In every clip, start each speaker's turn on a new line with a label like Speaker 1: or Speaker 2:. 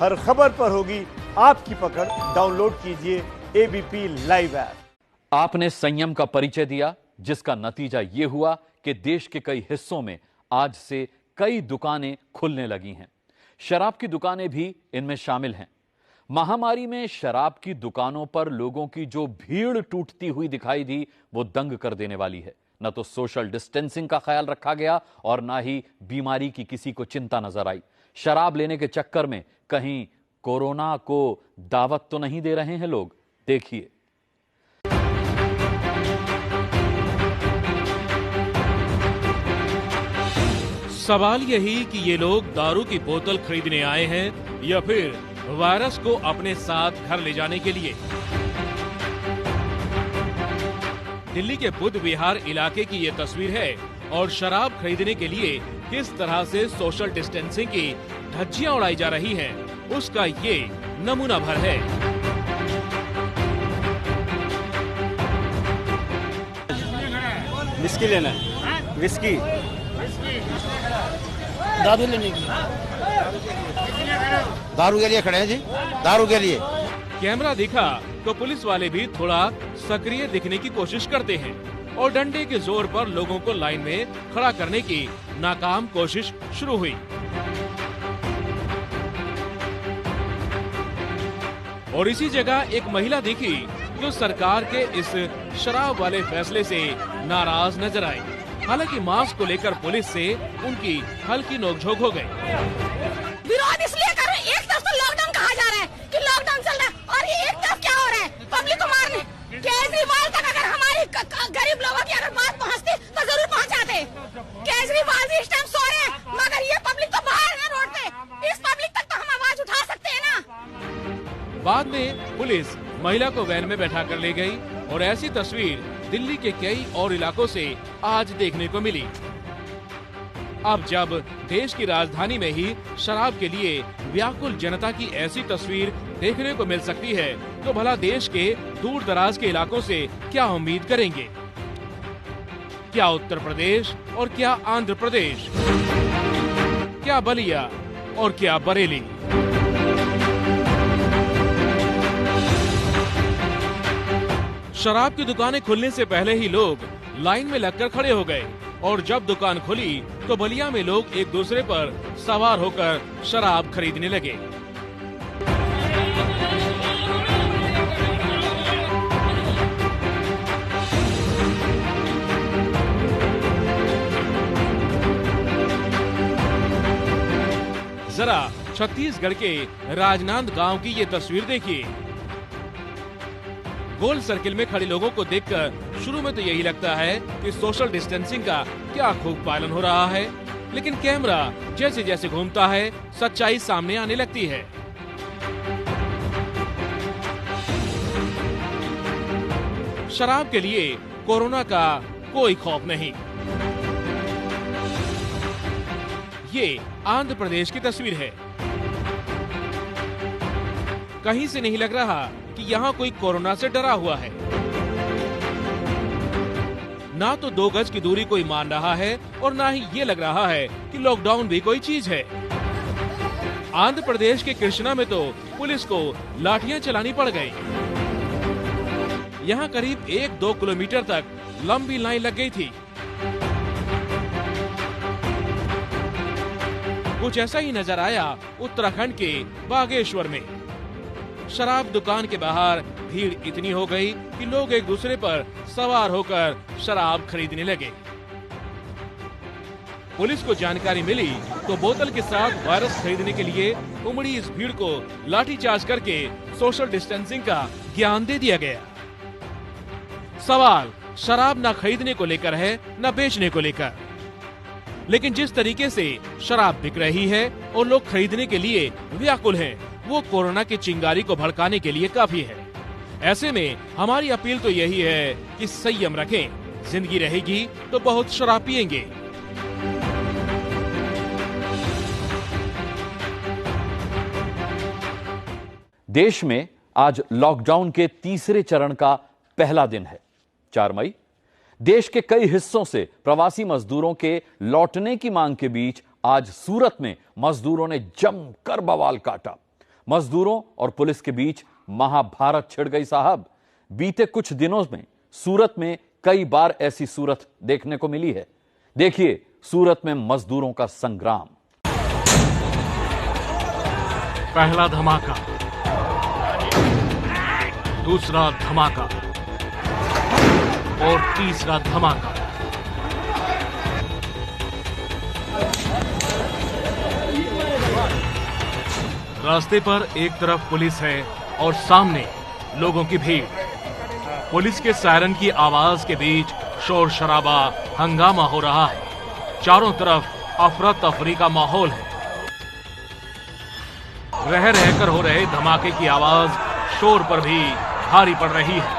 Speaker 1: हर खबर पर होगी आपकी पकड़। डाउनलोड कीजिए एबीपी लाइव ऐप।
Speaker 2: आपने संयम का परिचय दिया, जिसका नतीजा यह हुआ कि देश के कई हिस्सों में आज से कई दुकानें खुलने लगी हैं। शराब की दुकानें भी इनमें शामिल हैं। महामारी में शराब की दुकानों पर लोगों की जो भीड़ टूटती हुई दिखाई दी, वो दंग कर देने वाली है। न तो सोशल डिस्टेंसिंग का ख्याल रखा गया और ना ही बीमारी की किसी को चिंता नजर आई। शराब लेने के चक्कर में कहीं कोरोना को दावत तो नहीं दे रहे हैं लोग? देखिए।
Speaker 3: सवाल यही कि ये लोग दारू की बोतल खरीदने आए हैं या फिर वायरस को अपने साथ घर ले जाने के लिए। दिल्ली के बुद्ध विहार इलाके की ये तस्वीर है और शराब खरीदने के लिए किस तरह से सोशल डिस्टेंसिंग की धज्जियां उड़ाई जा रही हैं, उसका ये नमूना भर है।
Speaker 1: विस्की लेना है, विस्की
Speaker 4: दारू लेने के लिए।
Speaker 5: दारू के लिए खड़े हैं जी, दारू के लिए।
Speaker 3: कैमरा दिखा तो पुलिस वाले भी थोड़ा सक्रिय दिखने की कोशिश करते हैं और डंडे के जोर पर लोगों को लाइन में खड़ा करने की नाकाम कोशिश शुरू हुई। और इसी जगह एक महिला दिखी जो सरकार के इस शराब वाले फैसले से नाराज नजर आई। हालांकि मास्क को लेकर पुलिस से उनकी हल्की नोकझोंक हो गई।
Speaker 6: विरोध इसलिए कर रहे हैं, एक तरफ तो लॉकडाउन कहा जा रहा है कि लॉकडाउन चल रहा है और ये एक तरफ क्या हो रहा है, पब्लिक को मारने। केजरीवाल तक अगर हमारी गरीब लोगों की अगर बात पहुंचती तो जरूर पहुंचाते। केजरीवाल जी इस टाइम सो रहे हैं, मगर ये पब्लिक तो बाहर है रोड पे। इस पब्लिक तक तो हम आवाज उठा सकते हैं ना।
Speaker 3: बाद में पुलिस महिला को वैन में बैठा कर ले गई और ऐसी तस्वीर दिल्ली के कई और इलाकों से आज देखने को मिली। अब जब देश की राजधानी में ही शराब के लिए व्याकुल जनता की ऐसी तस्वीर देखने को मिल सकती है, तो भला देश के दूर दराज के इलाकों से क्या उम्मीद करेंगे? क्या उत्तर प्रदेश और क्या आंध्र प्रदेश, क्या बलिया और क्या बरेली? शराब की दुकानें खुलने से पहले ही लोग लाइन में लगकर खड़े हो गए और जब दुकान खुली तो बलिया में लोग एक दूसरे पर सवार होकर शराब खरीदने लगे। जरा छत्तीसगढ़ के राजनांदगांव की ये तस्वीर देखिए। गोल सर्किल में खड़े लोगों को देखकर शुरू में तो यही लगता है कि सोशल डिस्टेंसिंग का क्या खूब पालन हो रहा है, लेकिन कैमरा जैसे जैसे घूमता है सच्चाई सामने आने लगती है। शराब के लिए कोरोना का कोई खौफ नहीं। ये आंध्र प्रदेश की तस्वीर है। कहीं से नहीं लग रहा कि यहाँ कोई कोरोना से डरा हुआ है। ना तो 2 गज की दूरी कोई मान रहा है और ना ही ये लग रहा है कि लॉकडाउन भी कोई चीज है। आंध्र प्रदेश के कृष्णा में तो पुलिस को लाठियां चलानी पड़ गई। यहाँ करीब 1-2 किलोमीटर तक लंबी लाइन लग गई थी। कुछ ऐसा ही नजर आया उत्तराखंड के बागेश्वर में। शराब दुकान के बाहर भीड़ इतनी हो गई कि लोग एक दूसरे पर सवार होकर शराब खरीदने लगे। पुलिस को जानकारी मिली तो बोतल के साथ वायरस खरीदने के लिए उमड़ी इस भीड़ को लाठीचार्ज करके सोशल डिस्टेंसिंग का ज्ञान दे दिया गया। सवाल शराब न खरीदने को लेकर है न बेचने को लेकर, लेकिन जिस तरीके से शराब बिक रही है और लोग खरीदने के लिए व्याकुल हैं, वो कोरोना की चिंगारी को भड़काने के लिए काफी है। ऐसे में हमारी अपील तो यही है कि संयम रखें। जिंदगी रहेगी तो बहुत शराब पिएंगे।
Speaker 2: देश में आज लॉकडाउन के तीसरे चरण का पहला दिन है, 4 मई। देश के कई हिस्सों से प्रवासी मजदूरों के लौटने की मांग के बीच आज सूरत में मजदूरों ने जमकर बवाल काटा। मजदूरों और पुलिस के बीच महाभारत छिड़ गई साहब। बीते कुछ दिनों में सूरत में कई बार ऐसी सूरत देखने को मिली है। देखिए सूरत में मजदूरों का संग्राम।
Speaker 3: पहला धमाका, दूसरा धमाका और तीसरा धमाका। रास्ते पर एक तरफ पुलिस है और सामने लोगों की भीड़। पुलिस के सायरन की आवाज के बीच शोर शराबा, हंगामा हो रहा है। चारों तरफ अफरा तफरी का माहौल है। रह रहकर हो रहे धमाके की आवाज शोर पर भी भारी पड़ रही है।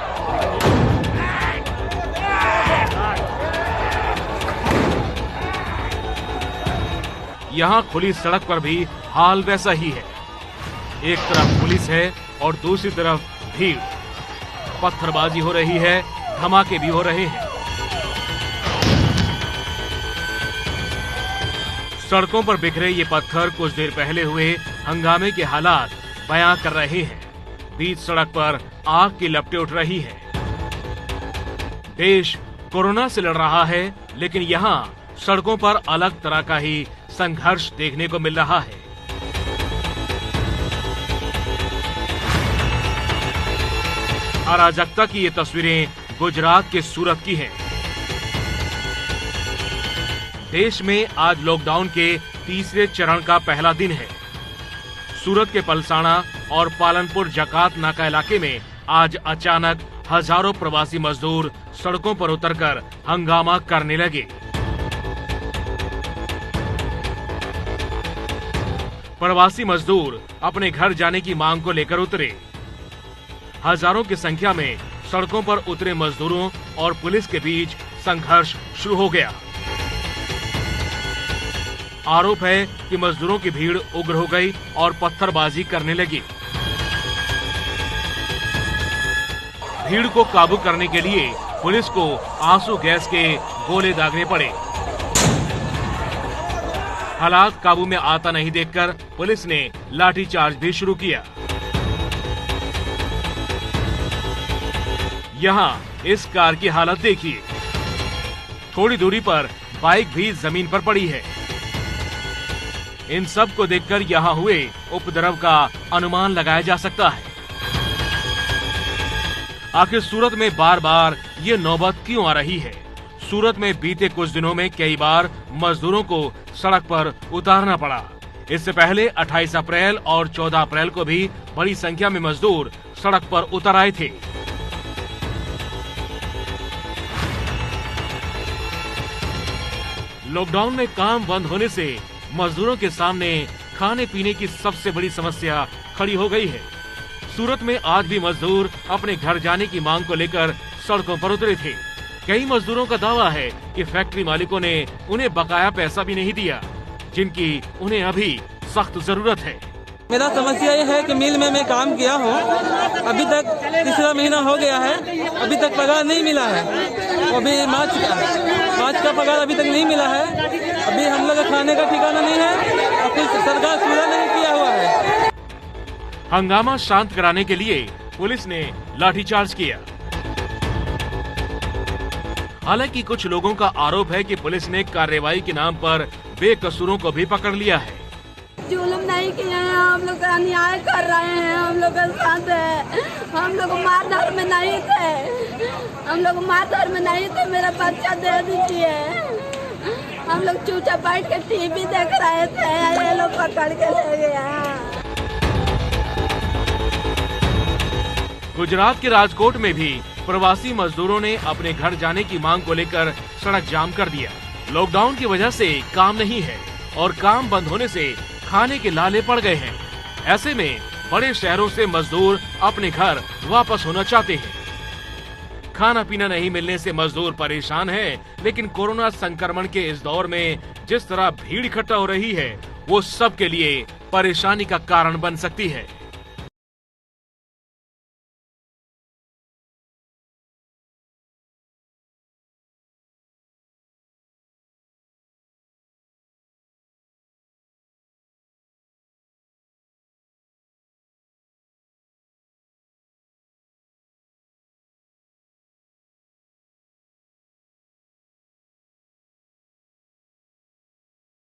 Speaker 3: यहां खुली सड़क पर भी हाल वैसा ही है। एक तरफ पुलिस है और दूसरी तरफ भीड़। पत्थरबाजी हो रही है, धमाके भी हो रहे हैं। सड़कों पर बिखरे ये पत्थर कुछ देर पहले हुए हंगामे के हालात बयां कर रहे हैं। बीच सड़क पर आग की लपटें उठ रही है। देश कोरोना से लड़ रहा है, लेकिन यहाँ सड़कों पर अलग तरह का ही संघर्ष देखने को मिल रहा है। अराजकता की ये तस्वीरें गुजरात के सूरत की हैं। देश में आज लॉकडाउन के तीसरे चरण का पहला दिन है। सूरत के पलसाना और पालनपुर जकात नाका इलाके में आज अचानक हजारों प्रवासी मजदूर सड़कों पर उतरकर हंगामा करने लगे। प्रवासी मजदूर अपने घर जाने की मांग को लेकर उतरे। हजारों की संख्या में सड़कों पर उतरे मजदूरों और पुलिस के बीच संघर्ष शुरू हो गया। आरोप है कि मजदूरों की भीड़ उग्र हो गई और पत्थरबाजी करने लगी। भीड़ को काबू करने के लिए पुलिस को आंसू गैस के गोले दागने पड़े। हालात काबू में आता नहीं देखकर पुलिस ने लाठीचार्ज भी शुरू किया। यहाँ इस कार की हालत देखिए। थोड़ी दूरी पर बाइक भी जमीन पर पड़ी है। इन सब को देखकर यहाँ हुए उपद्रव का अनुमान लगाया जा सकता है। आखिर सूरत में बार बार ये नौबत क्यों आ रही है? सूरत में बीते कुछ दिनों में कई बार मजदूरों को सड़क पर उतारना पड़ा। इससे पहले 28 अप्रैल और 14 अप्रैल को भी बड़ी संख्या में मजदूर सड़क पर उतर आए थे। लॉकडाउन में काम बंद होने से मजदूरों के सामने खाने पीने की सबसे बड़ी समस्या खड़ी हो गई है। सूरत में आज भी मजदूर अपने घर जाने की मांग को लेकर सड़कों पर उतरे थे। कई मजदूरों का दावा है कि फैक्ट्री मालिकों ने उन्हें बकाया पैसा भी नहीं दिया, जिनकी उन्हें अभी सख्त जरूरत है।
Speaker 4: मेरा समस्या ये है कि मिल में मैं काम किया हूँ, अभी तक तीसरा महीना हो गया है, अभी तक पगार नहीं मिला है। अभी मार्च का पगार अभी तक नहीं मिला है। अभी हम लोग खाने का ठिकाना नहीं है और कुछ सरकार पूरा नहीं किया हुआ है।
Speaker 3: हंगामा शांत कराने के लिए पुलिस ने लाठीचार्ज किया। हालांकि कुछ लोगों का आरोप है कि पुलिस ने कार्रवाई के नाम पर बेकसूरों को भी पकड़ लिया है।
Speaker 6: जुल्म नहीं किए हैं, हम लोग अन्याय कर रहे हैं, हम लोग के साथ है। हम लोग मारधाड़ में नहीं थे, हम लोग मारधाड़ में नहीं थे। मेरा बच्चा दे दीजिए। हम लोग चुपचाप बैठ के टीवी देख रहे थे, ये लोग पकड़ के ले गया।
Speaker 3: गुजरात के राजकोट में भी प्रवासी मजदूरों ने अपने घर जाने की मांग को लेकर सड़क जाम कर दिया। लॉकडाउन की वजह से काम नहीं है और काम बंद होने से खाने के लाले पड़ गए हैं। ऐसे में बड़े शहरों से मजदूर अपने घर वापस होना चाहते हैं। खाना पीना नहीं मिलने से मजदूर परेशान हैं, लेकिन कोरोना संक्रमण के इस दौर में जिस तरह भीड़ इकट्ठा हो रही है, वो सब के लिए परेशानी का कारण बन सकती है।